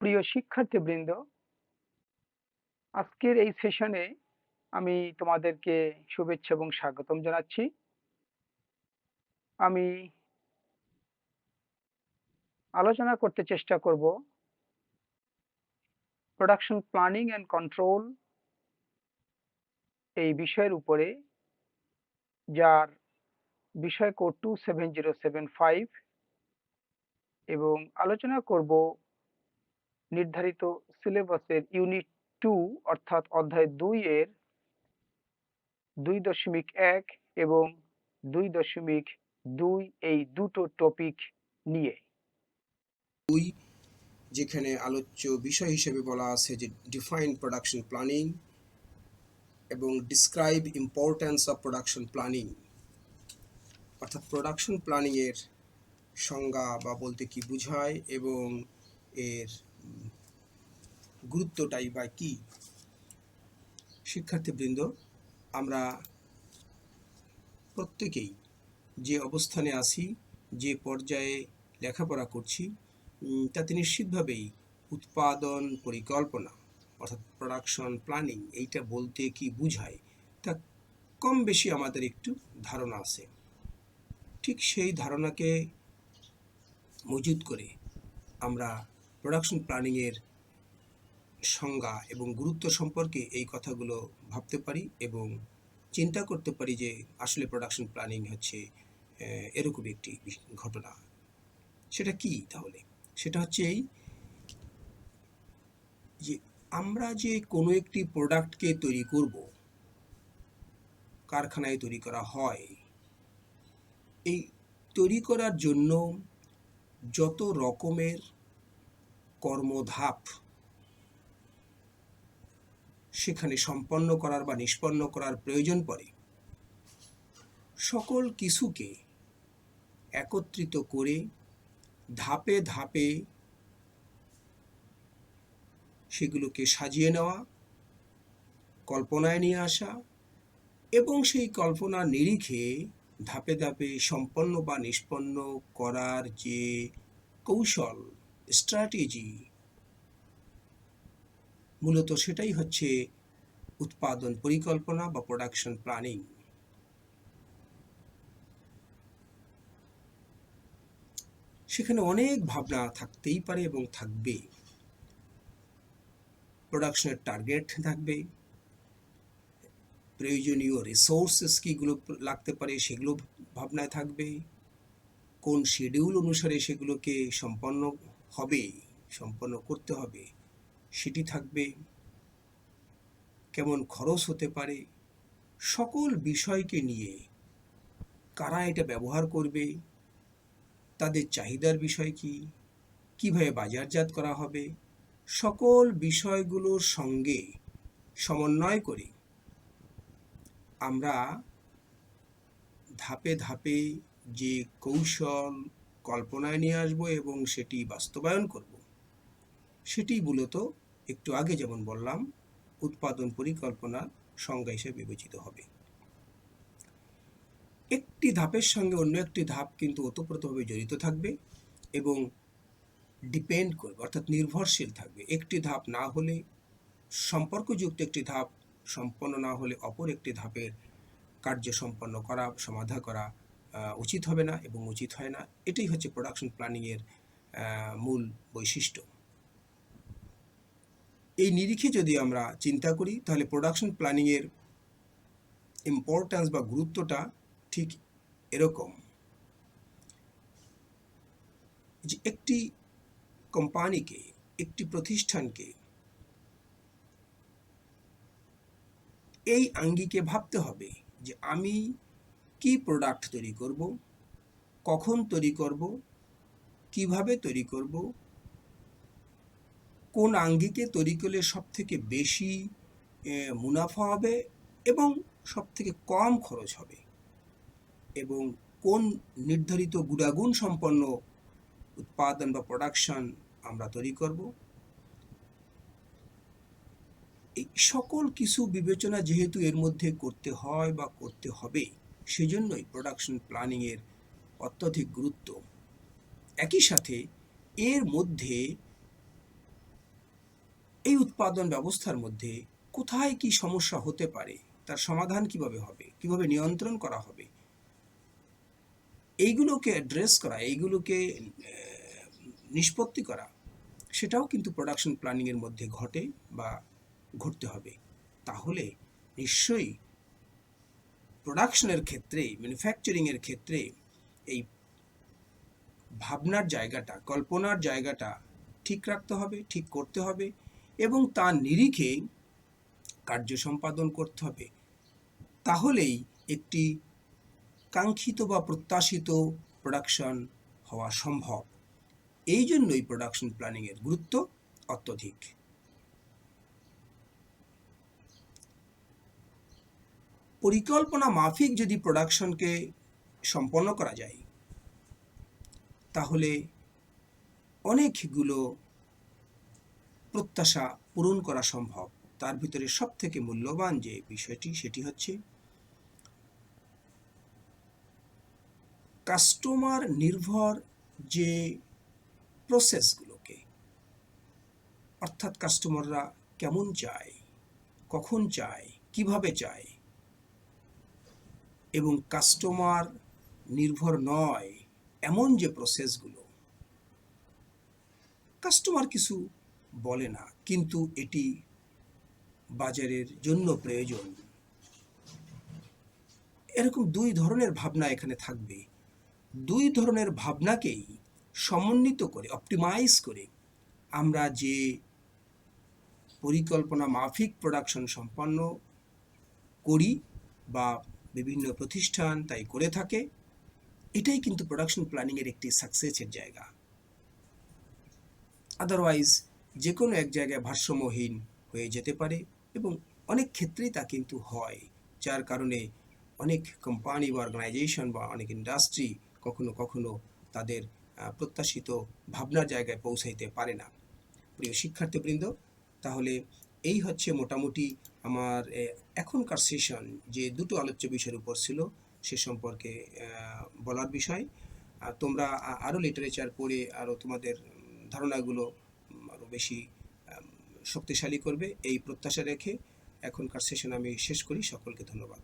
প্রিয় শিক্ষার্থীবৃন্দ, আজকের এই সেশনে আমি তোমাদেরকে শুভেচ্ছা এবং স্বাগতম জানাচ্ছি। আমি আলোচনা করতে চেষ্টা করব প্রোডাকশন প্ল্যানিং অ্যান্ড কন্ট্রোল এই বিষয়ের উপরে, যার বিষয় কোড 27075, এবং আলোচনা করব নির্ধারিত সিলেবাসের ইউনিট 2 অর্থাৎ অধ্যায় 2 এর 2.1 এবং 2.2 এই দুটো টপিক নিয়ে। যেখানে আলোচ্য বিষয় হিসেবে বলা আছে যে ডিফাইন প্রোডাকশন প্ল্যানিং এবং describe importance of production planning, অর্থাৎ প্রোডাকশন প্ল্যানিং এর সংজ্ঞা বা বলতে কি বোঝায় এবং এর গুরুত্বটাই বা কি। শিক্ষার্থীবৃন্দ, আমরা প্রত্যেকেই যে অবস্থানে আছি, যে পর্যায়ে লেখাপড়া করছি, তাতে নিশ্চিতভাবেই উৎপাদন পরিকল্পনা অর্থাৎ প্রোডাকশন প্ল্যানিং এইটা বলতে কি বোঝায় তা কম বেশি আমাদের একটু ধারণা আছে। ঠিক সেই ধারণাকে মজুত করে আমরা প্রোডাকশন প্ল্যানিংয়ের সংজ্ঞা এবং গুরুত্ব সম্পর্কে এই কথাগুলো ভাবতে পারি এবং চিন্তা করতে পারি যে আসলে প্রোডাকশন প্ল্যানিং হচ্ছে এরকম একটি ঘটনা। সেটা কি তাহলে? সেটা হচ্ছে এই যে আমরা যে কোনো একটি প্রোডাক্টকে তৈরি করব, কারখানায় তৈরি করা হয়, এই তৈরি করার জন্য যত রকমের কর্মধাপ সেখানে সম্পন্ন করার বা নিষ্পন্ন করার প্রয়োজন পড়ে, সকল কিছুকে একত্রিত করে ধাপে ধাপে সেগুলোকে সাজিয়ে নেওয়া, কল্পনায় নিয়ে আসা এবং সেই কল্পনার নিরিখে ধাপে ধাপে সম্পন্ন বা নিষ্পন্ন করার যে কৌশল, স্ট্র্যাটেজি, মূলত সেটাই হচ্ছে উৎপাদন পরিকল্পনা বা প্রোডাকশন প্ল্যানিং। সেখানে অনেক ভাবনা থাকতেই পারে এবং থাকবে। প্রোডাকশনের টার্গেট থাকবে, প্রয়োজনীয় রিসোর্সেস কীগুলো লাগতে পারে সেগুলো ভাবনায় থাকবে, কোন শিডিউল অনুসারে সেগুলোকে সম্পন্ন করতে হবে সেটি থাকবে, কেমন খরচ হতে পারে, সকল বিষয়কে নিয়ে কারা এটা ব্যবহার করবে, তাদের চাহিদার বিষয় কি, কিভাবে বাজারজাত করা হবে, সকল বিষয়গুলোর সঙ্গে সমন্বয় করে আমরা ধাপে ধাপে যে কৌশল কল্পনায় নিয়ে আসবো এবং সেটি বাস্তবায়ন করব, সেটি মূলত একটু আগে যেমন বললাম উৎপাদন পরিকল্পনার সংজ্ঞা হিসেবে বিবেচিত হবে। একটি ধাপের সঙ্গে অন্য একটি ধাপ কিন্তু ওতপ্রোতভাবে জড়িত থাকবে এবং ডিপেন্ড করবে, অর্থাৎ নির্ভরশীল থাকবে। একটি ধাপ না হলে, সম্পর্কযুক্ত একটি ধাপ সম্পন্ন না হলে অপর একটি ধাপের কার্য সম্পন্ন করা, সমাধা করা উচিত হবে না এবং উচিত হয় না। এটাই হচ্ছে প্রোডাকশন প্ল্যানিংয়ের মূল বৈশিষ্ট্য। এই নিরিখে যদি আমরা চিন্তা করি তাহলে প্রোডাকশন প্ল্যানিংয়ের ইম্পর্ট্যান্স বা গুরুত্বটা ঠিক এরকম যে একটি কোম্পানিকে, একটি প্রতিষ্ঠানকে এই আঙ্গিকে ভাবতে হবে যে আমি কি প্রোডাক্ট তৈরি করব, কখন তৈরি করব, কিভাবে তৈরি করব, কোন আঙ্গিকে তৈরি করলে সবথেকে বেশি মুনাফা হবে এবং সবথেকে কম খরচ হবে, এবং কোন নির্ধারিত গুণাগুণ সম্পন্ন উৎপাদন বা প্রোডাকশন আমরা তৈরি করব। এই সকল কিছু বিবেচনা যেহেতু এর মধ্যে করতে হয় বা করতে হবে, সেজন্যই প্রোডাকশন প্ল্যানিংয়ের অত্যধিক গুরুত্ব। একই সাথে এর মধ্যে এই উৎপাদন ব্যবস্থার মধ্যে কোথায় কি সমস্যা হতে পারে, তার সমাধান কিভাবে হবে, কিভাবে নিয়ন্ত্রণ করা হবে, এইগুলোকে অ্যাড্রেস করা, এইগুলোকে নিষ্পত্তি করা, সেটাও কিন্তু প্রোডাকশন প্ল্যানিংয়ের মধ্যে ঘটে বা ঘটতে হবে। তাহলে নিশ্চয়ই প্রোডাকশনের ক্ষেত্রে, ম্যানুফ্যাকচারিংয়ের ক্ষেত্রে এই ভাবনার জায়গাটা, কল্পনার জায়গাটা ঠিক রাখতে হবে, ঠিক করতে হবে এবং তার নিরিখে কার্য সম্পাদন করতে হবে। তাহলেই একটি কাঙ্ক্ষিত বা প্রত্যাশিত প্রোডাকশন হওয়া সম্ভব। এই জন্যই প্রোডাকশন প্ল্যানিংয়ের গুরুত্ব অত্যধিক। পরিকল্পনা মাফিক যদি প্রোডাকশনকে সম্পন্ন করা যায়, তাহলে অনেকগুলো প্রত্যাশা পূরণ করা সম্ভব। তার ভিতরে সবথেকে মূল্যবান যে বিষয়টি, সেটি হচ্ছে কাস্টমার নির্ভর যে প্রসেসগুলোকে, অর্থাৎ কাস্টমাররা কেমন চায়, কখন চায়, কিভাবে চায়, এবং কাস্টমার নির্ভর নয় এমন যে প্রসেসগুলো, কাস্টমার কিছু বলে না কিন্তু এটি বাজারের জন্য প্রয়োজন, এরকম দুই ধরনের ভাবনা এখানে থাকবে। দুই ধরনের ভাবনাকেই সমন্বিত করে, অপটিমাইজ করে আমরা যে পরিকল্পনা মাফিক প্রোডাকশন সম্পন্ন করি বা বিভিন্ন প্রতিষ্ঠান তাই করে থাকে, এটাই কিন্তু প্রোডাকশন প্ল্যানিংয়ের একটি সাকসেসের জায়গা। আদারওয়াইজ যে কোনো এক জায়গায় ভারসাম্যহীন হয়ে যেতে পারে এবং অনেক ক্ষেত্রেই তা কিন্তু হয়, যার কারণে অনেক কোম্পানি বা অর্গানাইজেশন বা অনেক ইন্ডাস্ট্রি কখনো কখনো তাদের প্রত্যাশিত ভাবনার জায়গায় পৌঁছাইতে পারে না। প্রিয় শিক্ষার্থীবৃন্দ, তাহলে এই হচ্ছে মোটামুটি আমার এখনকার সেশন যে দুটো আলোচ্য বিষয়ের উপর ছিল সে সম্পর্কে বলার বিষয়। তোমরা আরও লিটারেচার পড়ে আরও তোমাদের ধারণাগুলো আরও বেশি শক্তিশালী করবে এই প্রত্যাশা রেখে এখনকার সেশন আমি শেষ করি। সকলকে ধন্যবাদ।